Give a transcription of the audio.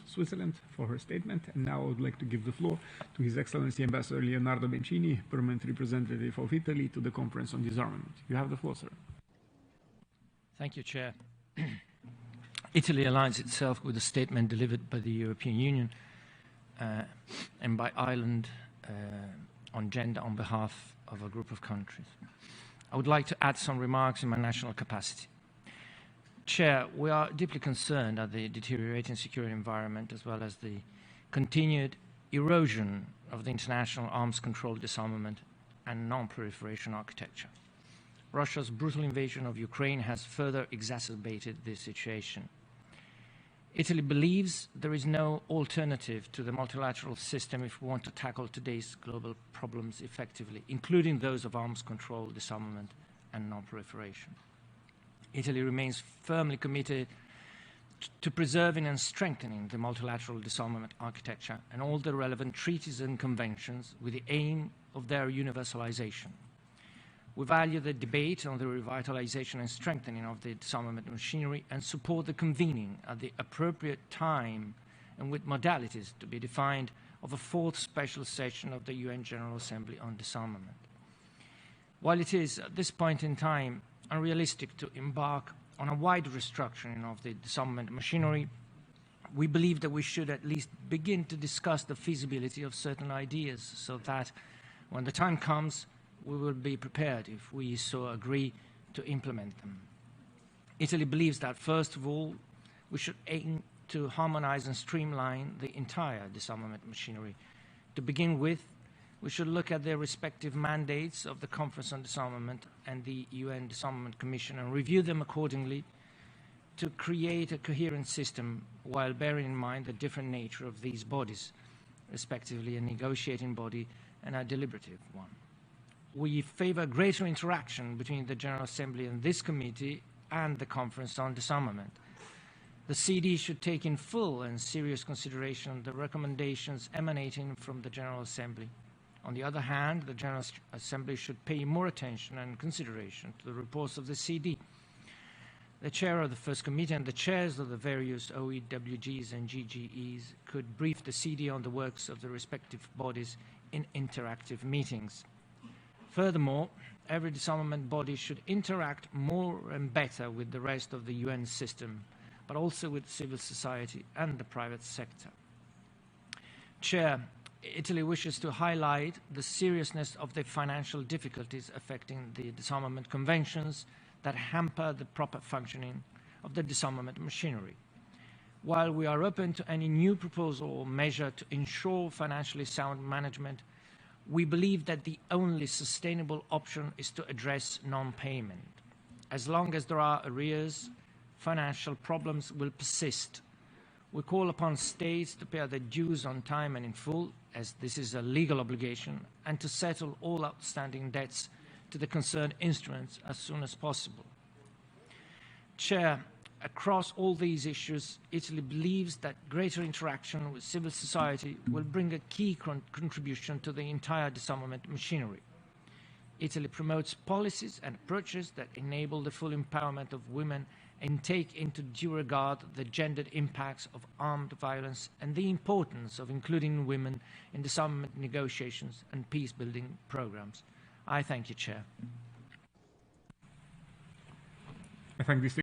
Switzerland for her statement. And now I would like to give the floor to His Excellency Ambassador Leonardo Bencini, Permanent Representative of Italy to the Conference on Disarmament. You have the floor, sir. Thank you, Chair. Italy aligns itself with the statement delivered by the European Union and by Ireland on gender on behalf of a group of countries. I would like to add some remarks in my national capacity. Chair, we are deeply concerned at the deteriorating security environment as well as the continued erosion of the international arms control, disarmament and non-proliferation architecture. Russia's brutal invasion of Ukraine has further exacerbated this situation. Italy believes there is no alternative to the multilateral system if we want to tackle today's global problems effectively, including those of arms control, disarmament, and non-proliferation. Italy remains firmly committed to preserving and strengthening the multilateral disarmament architecture and all the relevant treaties and conventions with the aim of their universalization. We value the debate on the revitalization and strengthening of the disarmament machinery and support the convening at the appropriate time and with modalities to be defined of a fourth special session of the UN General Assembly on disarmament. While it is, at this point in time, unrealistic to embark on a wide restructuring of the disarmament machinery, we believe that we should at least begin to discuss the feasibility of certain ideas so that when the time comes, we will be prepared, if we so agree, to implement them. Italy believes that, first of all, we should aim to harmonize and streamline the entire disarmament machinery. To begin with, we should look at the respective mandates of the Conference on Disarmament and the UN Disarmament Commission and review them accordingly to create a coherent system while bearing in mind the different nature of these bodies, respectively a negotiating body and a deliberative one. We favor greater interaction between the General Assembly and this committee and the Conference on Disarmament. The CD should take in full and serious consideration the recommendations emanating from the General Assembly. On the other hand, the General Assembly should pay more attention and consideration to the reports of the CD. The chair of the first committee and the chairs of the various OEWGs and GGEs could brief the CD on the works of the respective bodies in interactive meetings. Furthermore, every disarmament body should interact more and better with the rest of the UN system, but also with civil society and the private sector. Chair, Italy wishes to highlight the seriousness of the financial difficulties affecting the disarmament conventions that hamper the proper functioning of the disarmament machinery. While we are open to any new proposal or measure to ensure financially sound management, we believe that the only sustainable option is to address non-payment. As long as there are arrears, financial problems will persist. We call upon states to pay their dues on time and in full, as this is a legal obligation, and to settle all outstanding debts to the concerned instruments as soon as possible. Chair, across all these issues, Italy believes that greater interaction with civil society will bring a key contribution to the entire disarmament machinery. Italy promotes policies and approaches that enable the full empowerment of women and take into due regard the gendered impacts of armed violence and the importance of including women in disarmament negotiations and peace-building programs. I thank you, Chair. I thank this